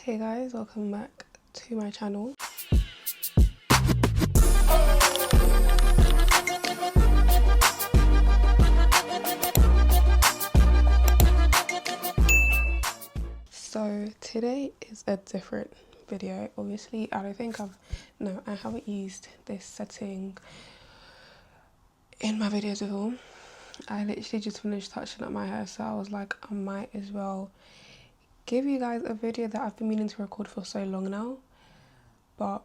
Hey guys, welcome back to my channel. So today is a different video. Obviously, I haven't used this setting in my videos at all. I literally just finished touching up my hair, so I was like, I might as well give you guys a video that I've been meaning to record for so long now, but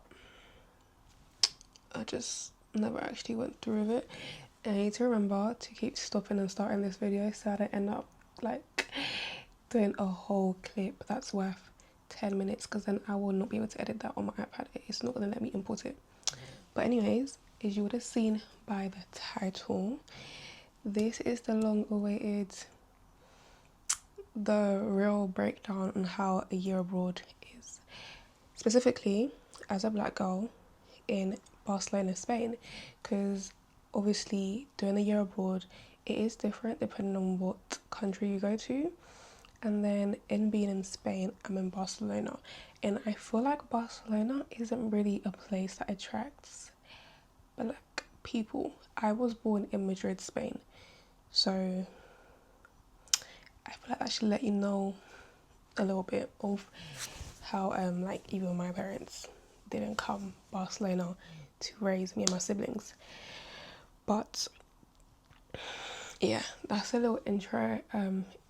I just never actually went through with it. And I need to remember to keep stopping and starting this video so I don't end up like doing a whole clip that's worth 10 minutes, because then I will not be able to edit that on my iPad. It's not going to let me import it. But anyways, as you would have seen by the title, this is the long-awaited, the real breakdown on how a year abroad is, specifically as a black girl in Barcelona, Spain, because obviously doing a year abroad, it is different depending on what country you go to. And then in being in Spain, I'm in Barcelona, and I feel like Barcelona isn't really a place that attracts black people. I was born in Madrid, Spain, so I feel like I should let you know a little bit of how like even my parents didn't come Barcelona to raise me and my siblings. But yeah, that's a little intro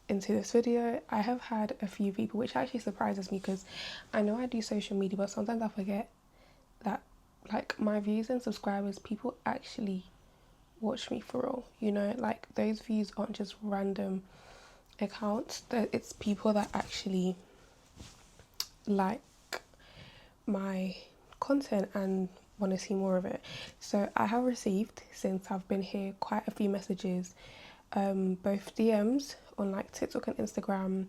into this video. I have had a few people, which actually surprises me because I know I do social media, but sometimes I forget that like my views and subscribers, people actually watch me for real, you know, like those views aren't just random accounts, that it's people that actually like my content and want to see more of it. So I have received, since I've been here, quite a few messages, both DMs on like TikTok and Instagram,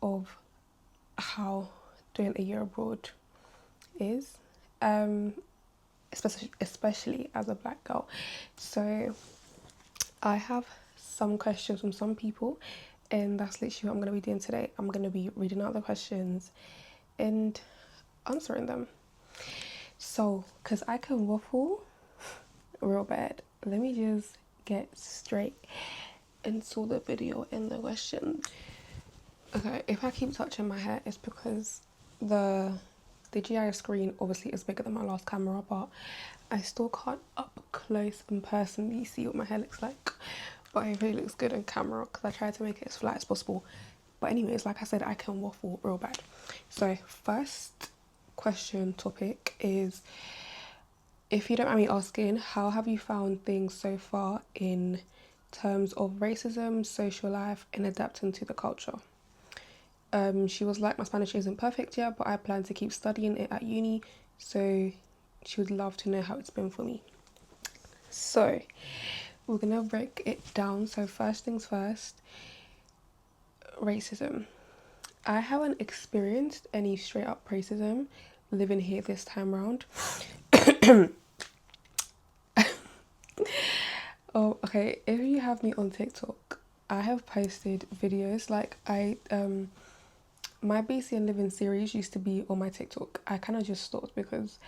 of how doing a year abroad is, especially as a black girl. So I have some questions from some people, and that's literally what I'm going to be doing today. I'm going to be reading out the questions and answering them. So, because I can waffle real bad, let me just get straight into the video and the question. Okay, if I keep touching my hair, it's because the DJI screen obviously is bigger than my last camera, but I still can't up close and personally see what my hair looks like. But it really looks good on camera because I try to make it as flat as possible. But anyways, like I said, I can waffle real bad. So first question topic is, if you don't mind me asking, how have you found things so far in terms of racism, social life, and adapting to the culture? She was like, my Spanish isn't perfect yet, but I plan to keep studying it at uni, so she would love to know how it's been for me. So we're gonna break it down. So first things first, racism. I haven't experienced any straight up racism living here this time around. Oh, okay, if you have me on TikTok, I have posted videos like my BC and Living series used to be on my TikTok. I kind of just stopped because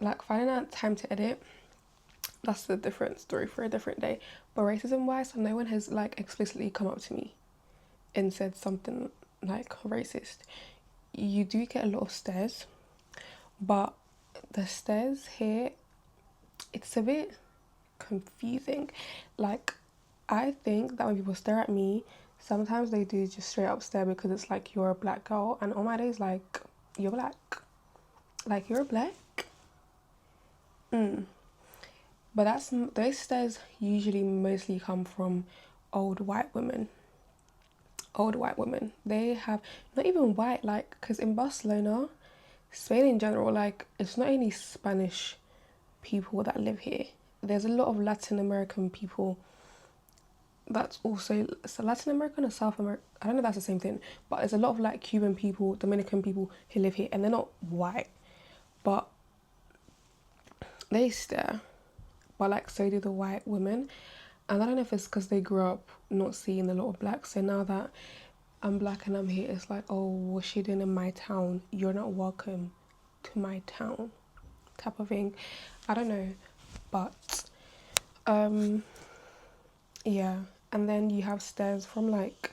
like finding out time to edit, that's a different story for a different day. But racism wise, no one has like explicitly come up to me and said something like racist. You do get a lot of stares, but the stares here, it's a bit confusing. Like, I think that when people stare at me, sometimes they do just straight up stare because it's like, you're a black girl, and on my days, like, you're black, like you're black. But those stares usually mostly come from old white women. They have, not even white, like, because in Barcelona, Spain in general, like, it's not only Spanish people that live here. There's a lot of Latin American people. That's also, so Latin American or South America, I don't know if that's the same thing, but there's a lot of like Cuban people, Dominican people who live here, and they're not white, but they stare. But like, so do the white women. And I don't know if it's because they grew up not seeing a lot of blacks, so now that I'm black and I'm here, it's like, oh, what's she doing in my town? You're not welcome to my town, type of thing. I don't know, but yeah. And then you have stares from like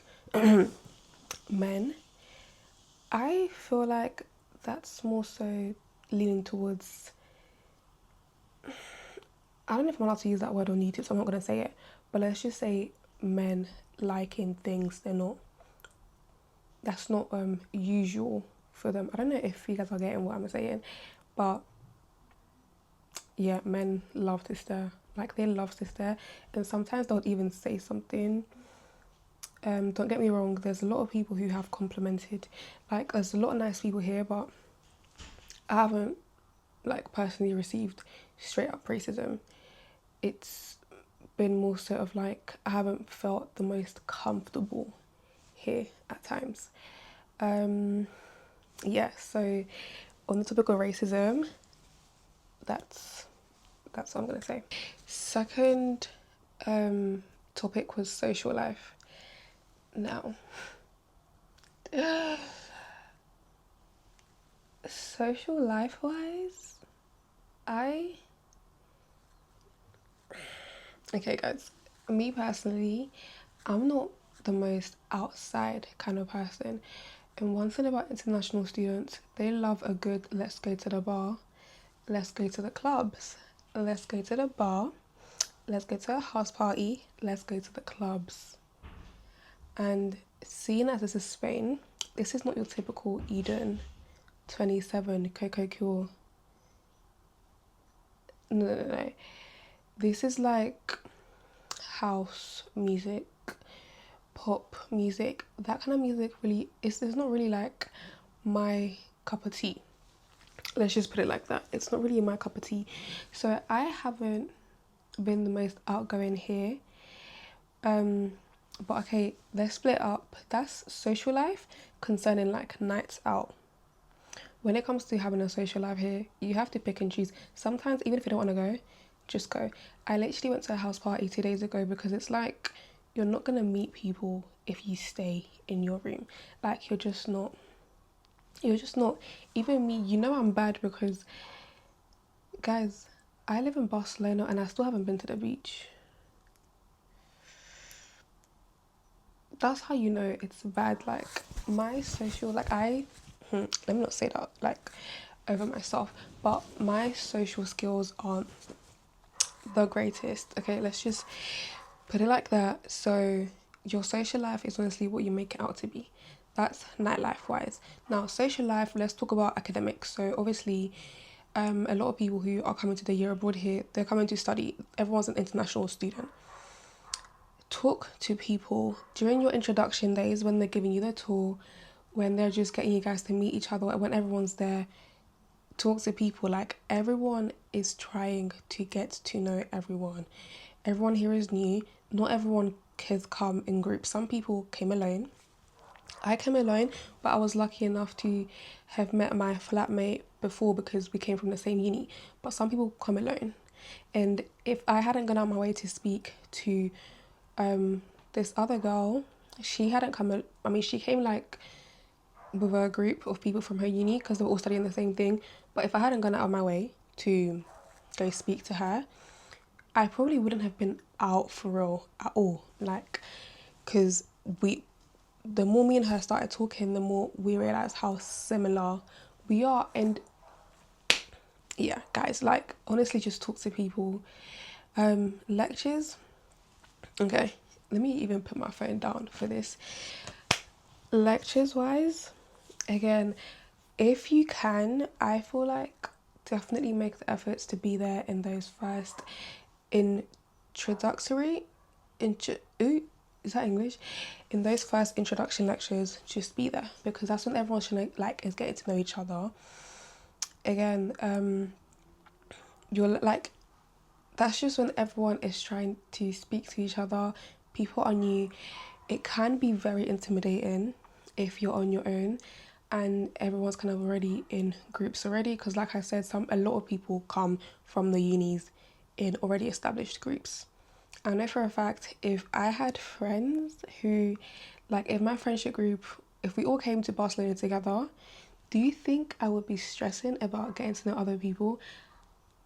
men. I feel like that's more so leaning towards, I don't know if I'm allowed to use that word on YouTube, so I'm not going to say it, but let's just say men liking things that's not usual for them. I don't know if you guys are getting what I'm saying, but yeah, men love to stare. Like, they love to stare, and sometimes they'll even say something. Don't get me wrong, there's a lot of people who have complimented, like, there's a lot of nice people here, but I haven't, like, personally received straight up racism. It's been more sort of like, I haven't felt the most comfortable here at times. Yeah, so on the topic of racism, that's what I'm gonna say. Second topic was social life. Now, social life wise, okay guys, me personally, I'm not the most outside kind of person. And one thing about international students, they love a good let's go to the bar, let's go to the clubs, let's go to the bar, let's go to a house party, let's go to the clubs. And seeing as this is Spain, this is not your typical Eden 27 Coco Cure. No. This is like house music, pop music. That kind of music really it's not really like my cup of tea. Let's just put it like that. It's not really my cup of tea. So I haven't been the most outgoing here. But okay, let's split up. That's social life concerning like nights out. When it comes to having a social life here, you have to pick and choose. Sometimes, even if you don't want to go, just go. I literally went to a house party 2 days ago because it's like, you're not going to meet people if you stay in your room. Like, you're just not. Even me, you know I'm bad because, guys, I live in Barcelona and I still haven't been to the beach. That's how you know it's bad. Like, my social, like, let me not say that, like, over myself, but my social skills aren't the greatest. Okay, let's just put it like that. So your social life is honestly what you make it out to be. That's nightlife wise. Now, social life, let's talk about academics. So obviously, a lot of people who are coming to the year abroad here, they're coming to study. Everyone's an international student. Talk to people during your introduction days when they're giving you the tour, when they're just getting you guys to meet each other, when everyone's there. Talk to people. Like, everyone is trying to get to know everyone. Everyone here is new. Not everyone has come in groups. Some people came alone. I came alone, but I was lucky enough to have met my flatmate before because we came from the same uni. But some people come alone. And if I hadn't gone out my way to speak to this other girl, she hadn't come, she came like with a group of people from her uni because they were all studying the same thing. But if I hadn't gone out of my way to go speak to her, I probably wouldn't have been out for real at all. Like, because the more me and her started talking, the more we realised how similar we are. And yeah, guys, like, honestly, just talk to people. Lectures, okay, let me even put my phone down for this. Lectures wise, again, if you can, I feel like definitely make the efforts to be there in those first introductory is that English? In those first introduction lectures, just be there because that's when everyone's is getting to know each other. Again, you're like, that's just when everyone is trying to speak to each other. People are new. It can be very intimidating if you're on your own and everyone's kind of already in groups already, because like I said, a lot of people come from the unis in already established groups. I know for a fact if I had friends who Like, if my friendship group, if we all came to Barcelona together, do you think I would be stressing about getting to know other people?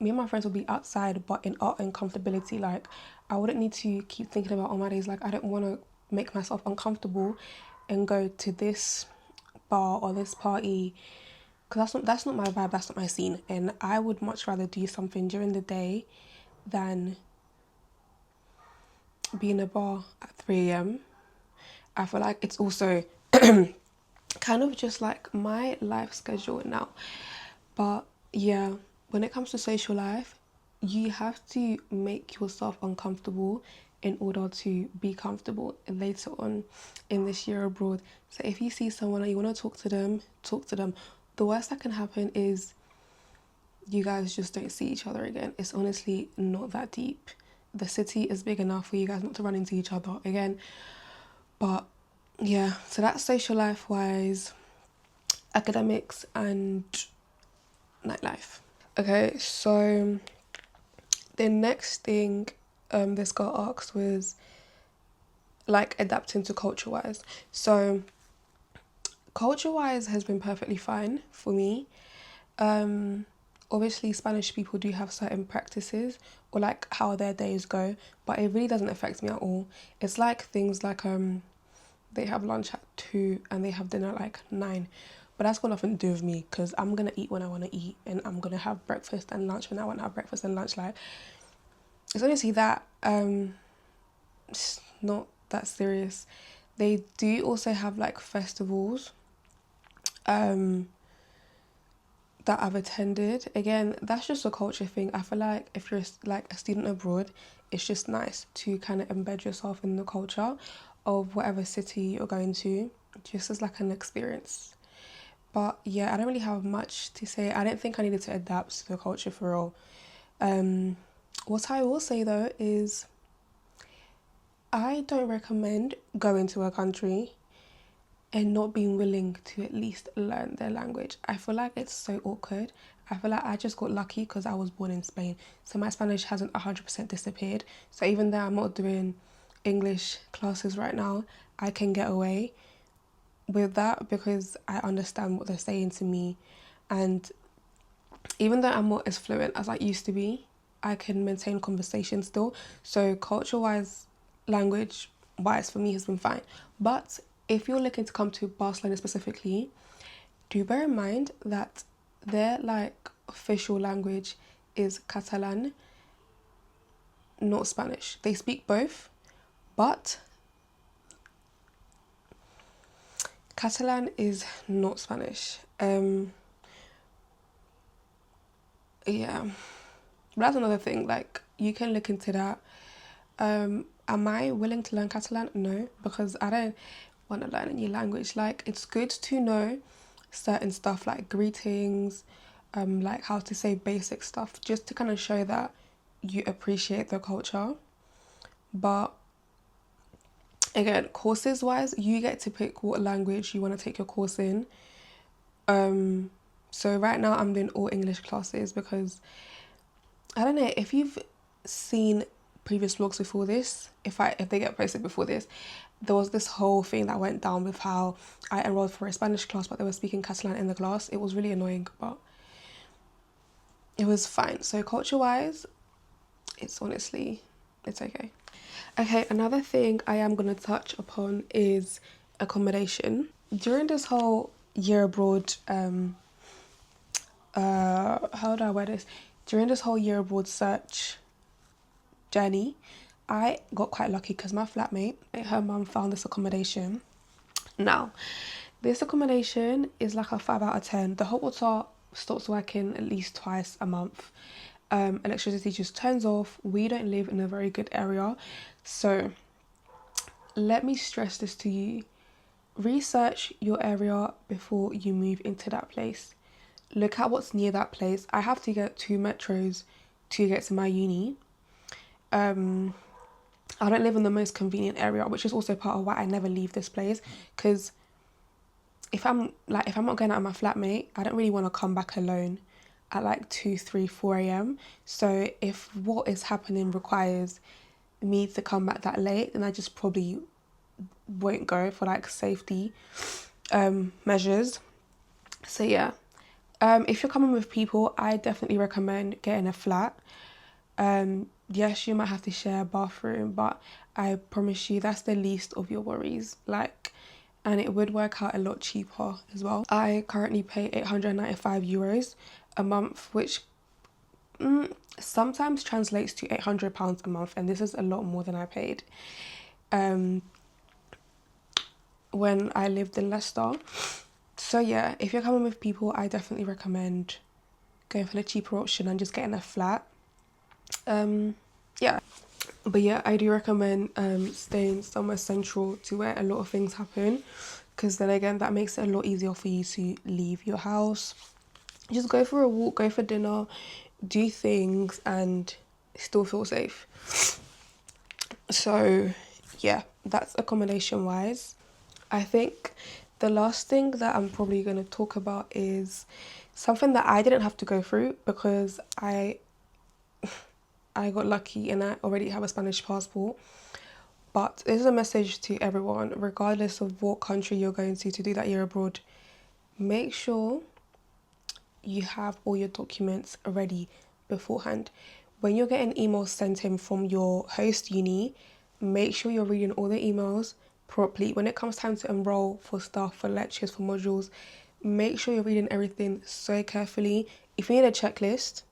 Me and my friends would be outside, but in art and comfortability. Like, I wouldn't need to keep thinking about all my days. Like, I don't want to make myself uncomfortable and go to this bar or this party, because that's not my vibe, that's not my scene. And I would much rather do something during the day than be in a bar at 3 a.m. I feel like it's also kind of just like my life schedule now. But yeah, when it comes to social life, you have to make yourself uncomfortable in order to be comfortable later on in this year abroad. So if you see someone and you want to talk to them, talk to them. The worst that can happen is you guys just don't see each other again. It's honestly not that deep. The city is big enough for you guys not to run into each other again. But yeah, so that's social life wise, academics and nightlife. Okay, so the next thing this girl asked was like adapting to culture wise. So culture wise has been perfectly fine for me. Obviously Spanish people do have certain practices or like how their days go, but it really doesn't affect me at all. It's like things like they have lunch at 2 and they have dinner at like 9. But that's got nothing to do with me because I'm going to eat when I want to eat and I'm going to have breakfast and lunch when I want to have breakfast and lunch. Like, it's honestly that, it's not that serious. They do also have like festivals that I've attended. Again, that's just a culture thing. I feel like if you're like a student abroad, it's just nice to kind of embed yourself in the culture of whatever city you're going to, just as like an experience. But yeah, I don't really have much to say. I don't think I needed to adapt to the culture for real. What I will say though is I don't recommend going to a country and not being willing to at least learn their language. I feel like it's so awkward. I feel like I just got lucky because I was born in Spain. So my Spanish hasn't 100% disappeared. So even though I'm not doing English classes right now, I can get away with that because I understand what they're saying to me. And even though I'm not as fluent as I used to be, I can maintain conversation still. So culture wise, language wise for me has been fine. But if you're looking to come to Barcelona specifically, do bear in mind that their like official language is Catalan, not Spanish. They speak both, but Catalan is not Spanish. Yeah, but that's another thing. Like, you can look into that. Am I willing to learn Catalan? No, because I don't want to learn a new language. Like, it's good to know certain stuff like greetings, like how to say basic stuff, just to kind of show that you appreciate the culture. But again, courses wise, you get to pick what language you want to take your course in. So right now I'm doing all English classes because I don't know if you've seen previous vlogs before this, if they get posted before this, there was this whole thing that went down with how I enrolled for a Spanish class but they were speaking Catalan in the class. It was really annoying, but it was fine. So culture wise, it's okay. Okay, another thing I am going to touch upon is accommodation. During this whole year abroad, how do I wear this? During this whole year abroad search journey, I got quite lucky because my flatmate, her mum found this accommodation. Now, this accommodation is like a 5 out of 10. The hot water stops working at least twice a month. Electricity just turns off. We don't live in a very good area. So let me stress this to you. Research your area before you move into that place. Look at what's near that place. I have to get 2 metros to get to my uni. I don't live in the most convenient area, which is also part of why I never leave this place. Because if I'm not going out with my flatmate, I don't really want to come back alone at like 2, 3, 4 a.m. So if what is happening requires me to come back that late, then I just probably won't go for like safety measures. So yeah, if you're coming with people, I definitely recommend getting a flat. Yes, you might have to share a bathroom, but I promise you that's the least of your worries. Like, and it would work out a lot cheaper as well. I currently pay €895 a month, which sometimes translates to £800 a month, and this is a lot more than I paid when I lived in Leicester. So yeah, if you're coming with people, I definitely recommend going for the cheaper option and just getting a flat. Yeah, but yeah, I do recommend staying somewhere central to where a lot of things happen, because then again that makes it a lot easier for you to leave your house. Just go for a walk, go for dinner, do things and still feel safe. So yeah, that's accommodation wise. I think the last thing that I'm probably going to talk about is something that I didn't have to go through because I got lucky and I already have a Spanish passport. But this is a message to everyone, regardless of what country you're going to do that year abroad. Make sure you have all your documents ready beforehand. When you're getting emails sent in from your host uni, make sure you're reading all the emails properly. When it comes time to enroll for stuff, for lectures, for modules, make sure you're reading everything so carefully. If you need a checklist,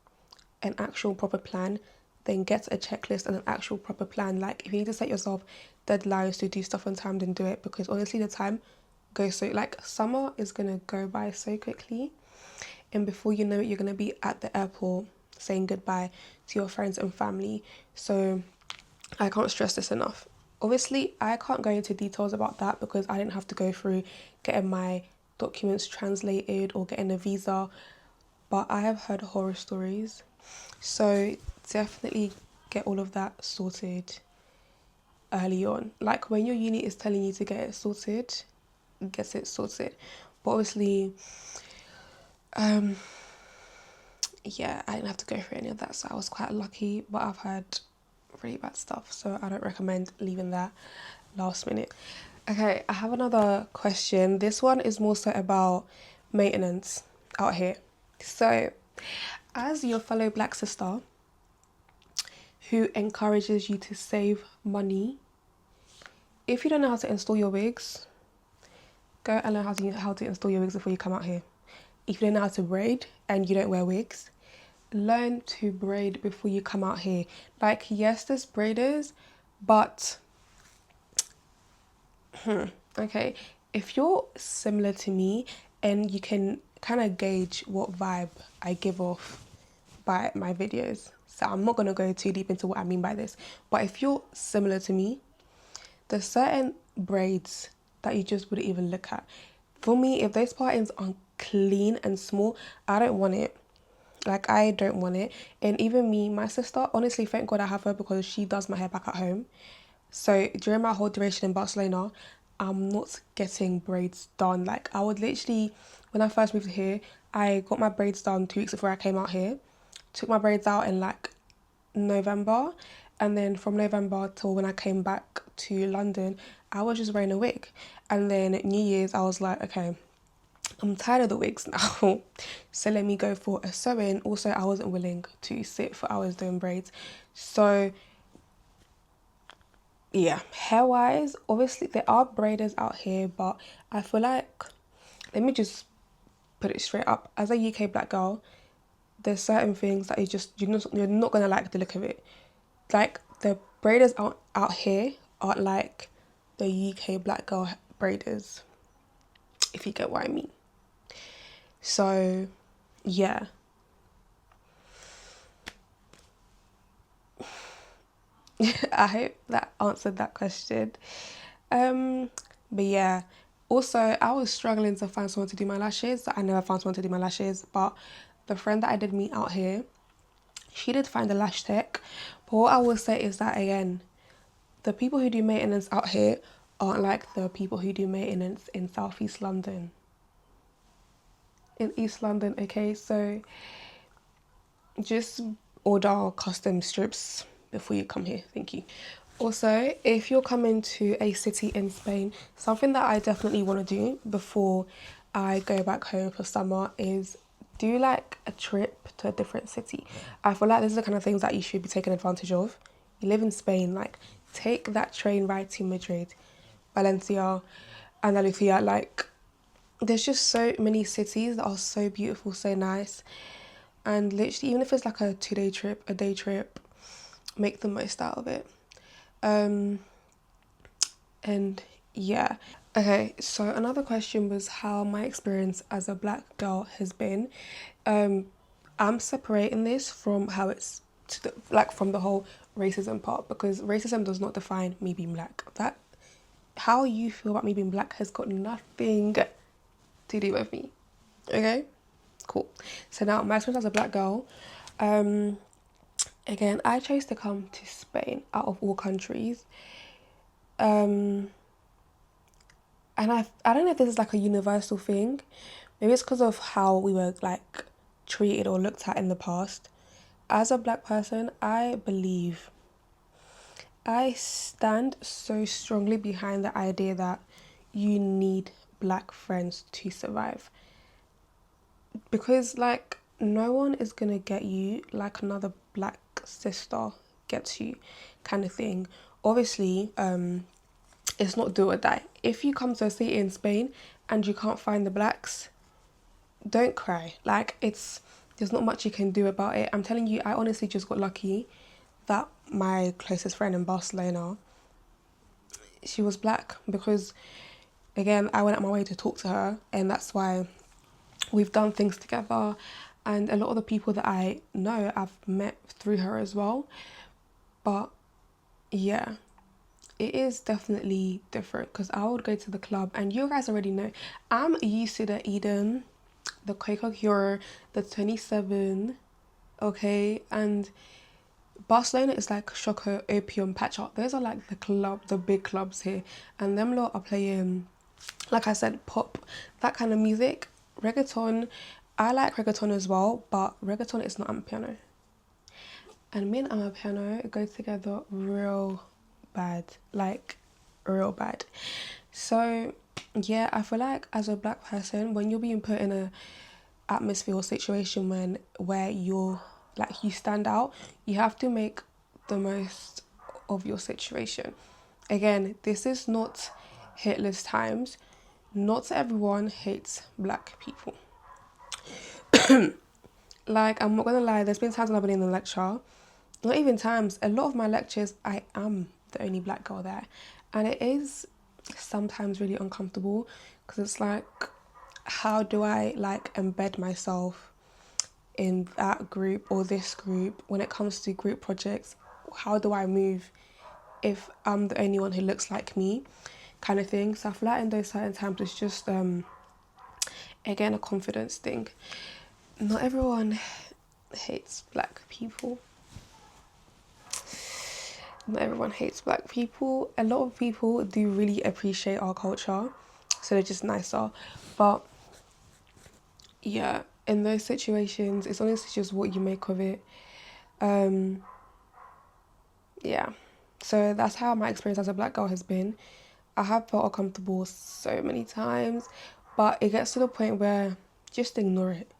an actual proper plan, then get a checklist and an actual proper plan. Like if you need to set yourself deadlines to do stuff on time, then do it, because honestly the time goes so, like, summer is gonna go by so quickly, and before you know it you're gonna be at the airport saying goodbye to your friends and family. So I can't stress this enough. Obviously I can't go into details about that because I didn't have to go through getting my documents translated or getting a visa, but I have heard horror stories. So definitely get all of that sorted early on. Like when your uni is telling you to get it sorted, get it sorted. But obviously, yeah, I didn't have to go through any of that, so I was quite lucky. But I've had really bad stuff, so I don't recommend leaving that last minute. Okay, I have another question. This one is more so about maintenance out here. So, as your fellow black sister who encourages you to save money, if you don't know how to install your wigs, go and learn how to install your wigs before you come out here. If you don't know how to braid and you don't wear wigs, learn to braid before you come out here. Like, yes, there's braiders, but okay, if you're similar to me and you can kind of gauge what vibe I give off by my videos, so I'm not going to go too deep into what I mean by this, but if you're similar to me, there's certain braids that you just wouldn't even look at. For me, if those partings are clean and small, I don't want it. Like, I don't want it. And even me, my sister, honestly, thank God I have her because she does my hair back at home. So during my whole duration in Barcelona, I'm not getting braids done. Like, I would literally, when I first moved here, I got my braids done 2 weeks before I came out here. Took my braids out in like November, and then from November till when I came back to London, I was just wearing a wig. And then New Year's, I was like, okay, I'm tired of the wigs now, so let me go for a sew-in. Also, I wasn't willing to sit for hours doing braids. So yeah, hair wise, obviously there are braiders out here, but I feel like, let me just put it straight up, as a UK black girl, there's certain things that you're not gonna like the look of it. Like, the braiders out here aren't like the UK black girl braiders, if you get what I mean. So yeah, I hope that answered that question. But yeah, also I was struggling to find someone to do my lashes. I never found someone to do my lashes, but the friend that I did meet out here, she did find a lash tech. But what I will say is that, again, the people who do maintenance out here aren't like the people who do maintenance in Southeast London. In East London, okay? So just order custom strips before you come here. Thank you. Also, if you're coming to a city in Spain, something that I definitely want to do before I go back home for summer is do like a trip to a different city. I feel like this is the kind of things that you should be taking advantage of. You live in Spain, like take that train ride to Madrid, Valencia, Andalusia. Like there's just so many cities that are so beautiful, so nice. And literally, even if it's like a 2 day trip, a day trip, make the most out of it. Um, and yeah. Okay, so another question was how my experience as a black girl has been. Um, I'm separating this from how it's like from the whole racism part, because racism does not define me being black. That how you feel about me being black has got nothing to do with me. Okay, cool. So now my experience as a black girl. Um, Again, I chose to come to Spain out of all countries. Um, and I don't know if this is like a universal thing. Maybe it's because of how we were like treated or looked at in the past. As a black person, I stand so strongly behind the idea that you need black friends to survive. Because like no one is gonna get you like another black sister gets you kind of thing. Obviously, it's not do or die. If you come to a city in Spain and you can't find the blacks, don't cry. Like there's not much you can do about it. I'm telling you, I honestly just got lucky that my closest friend in Barcelona, she was black, because again I went out my way to talk to her, and that's why we've done things together. And a lot of the people that I know I've met through her as well. But yeah, it is definitely different, because I would go to the club, and you guys already know I'm used to the Eden, the Coca Cure, the 27, okay? And Barcelona is like Choco, Opium, Patcha. Those are like the big clubs here. And them lot are playing, like I said, pop, that kind of music. Reggaeton, I like reggaeton as well, but reggaeton is not Amapiano. And me and Amapiano go together real bad, like real bad. So yeah, I feel like as a black person, when you're being put in a atmosphere or situation where you're like you stand out, you have to make the most of your situation. Again, this is not Hitler's times. Not everyone hates black people. Like, I'm not gonna lie, there's been times when I've been in the lecture, not even times, a lot of my lectures, I am the only black girl there. And it is sometimes really uncomfortable, because it's like, how do I like embed myself in that group or this group when it comes to group projects? How do I move if I'm the only one who looks like me, kind of thing? So I feel like in those certain times it's just again a confidence thing. Not everyone hates black people. Not everyone hates black people. A lot of people do really appreciate our culture, so they're just nicer. But yeah, in those situations, it's honestly just what you make of it. Um, yeah. So that's how my experience as a black girl has been. I have felt uncomfortable so many times, but it gets to the point where just ignore it.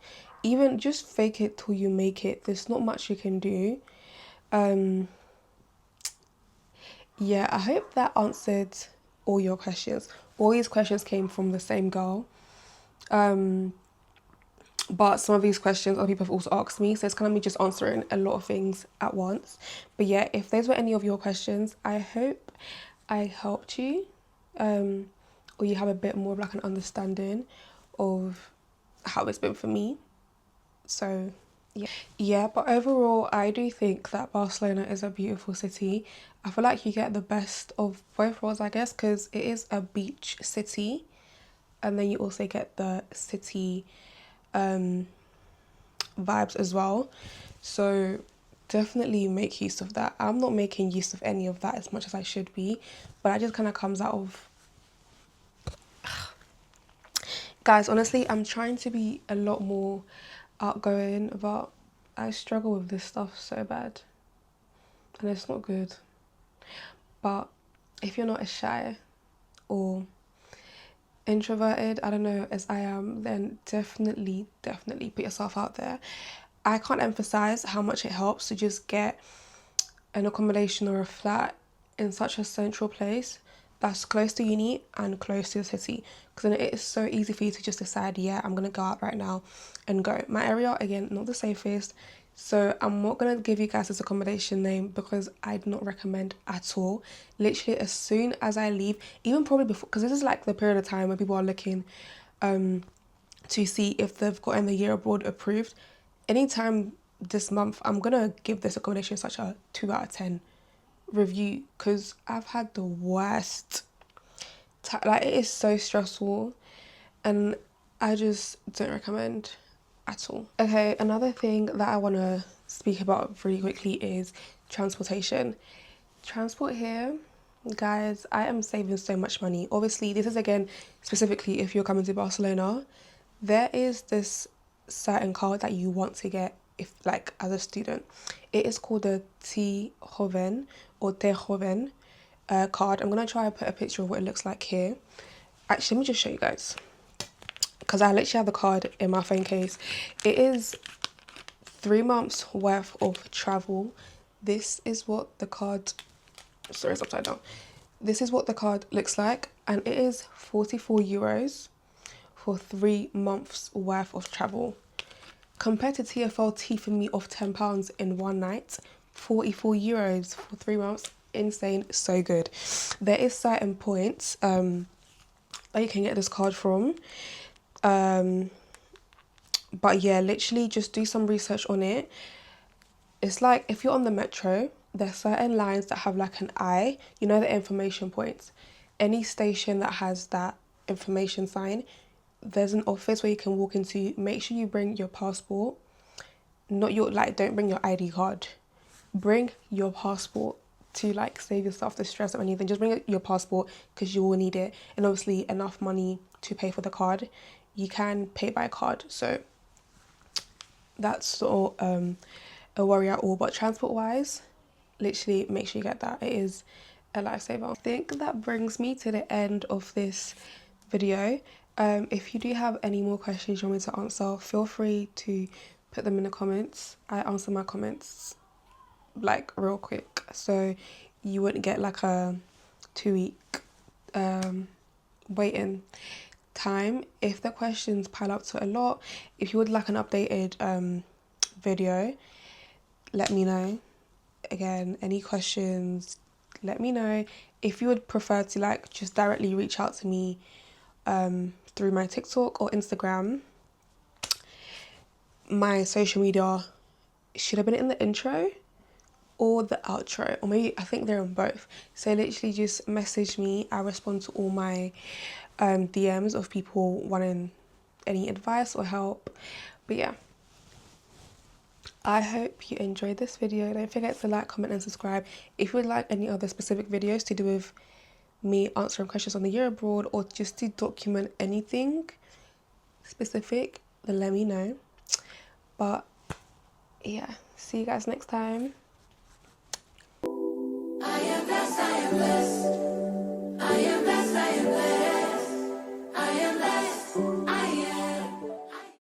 Even just fake it till you make it. There's not much you can do. Um, yeah, I hope that answered all your questions. All these questions came from the same girl. Um, but some of these questions other people have also asked me, so it's kind of me just answering a lot of things at once. But yeah, if those were any of your questions, I hope I helped you, or you have a bit more of like an understanding of how it's been for me. So yeah, but overall I do think that Barcelona is a beautiful city. I feel like you get the best of both worlds, I guess, because it is a beach city, and then you also get the city vibes as well. So definitely make use of that. I'm not making use of any of that as much as I should be, but that just kind of comes out of, guys, honestly, I'm trying to be a lot more outgoing, but I struggle with this stuff so bad, and it's not good. But if you're not as shy or introverted, I don't know, as I am, then definitely put yourself out there. I can't emphasize how much it helps to just get an accommodation or a flat in such a central place that's close to uni and close to the city, because then it is so easy for you to just decide, yeah, I'm gonna go out right now and go. My area, again, not the safest, so I'm not gonna give you guys this accommodation name because I do not recommend at all. Literally as soon as I leave, even probably before, because this is like the period of time when people are looking to see if they've gotten the year abroad approved. Anytime this month, I'm gonna give this accommodation such a 2 out of 10 review, because I've had the worst like, it is so stressful and I just don't recommend at all. Okay, another thing that I want to speak about really quickly is transportation. Transport here, guys, I am saving so much money. Obviously, this is again specifically if you're coming to Barcelona. There is this certain card that you want to get if, like, as a student. It is called the T Joven or Te Joven card. I'm gonna try and put a picture of what it looks like here. Actually, let me just show you guys, because I literally have the card in my phone case. It is 3 months worth of travel. This is what the card, sorry, it's upside down. This is what the card looks like, and it is 44 euros for 3 months worth of travel. Compared to TFLT for me of £10 in one night, 44 euros for 3 months, insane, so good. There is certain points that you can get this card from. But yeah, literally just do some research on it. It's like if you're on the metro, there's certain lines that have like an eye, you know, the information points. Any station that has that information sign, there's an office where you can walk into. Make sure you bring your passport, not your, like, don't bring your ID card. Bring your passport to, like, save yourself the stress of anything. Just bring your passport because you will need it, and obviously enough money to pay for the card. You can pay by card, so that's not a worry at all. But transport wise, literally make sure you get that. It is a lifesaver. I think that brings me to the end of this video. If you do have any more questions you want me to answer, feel free to put them in the comments. I answer my comments like real quick, so you wouldn't get like a 2-week waiting time. If the questions pile up to a lot, if you would like an updated video, let me know. Again, any questions, let me know. If you would prefer to, like, just directly reach out to me through my TikTok or Instagram, my social media should have been in the intro or the outro, or maybe I think they're in both. So literally just message me. I respond to all my DMs of people wanting any advice or help. But yeah, I hope you enjoyed this video. Don't forget to like, comment and subscribe. If you would like any other specific videos to do with me answering questions on the year abroad, or just to document anything specific, then let me know. But yeah, see you guys next time.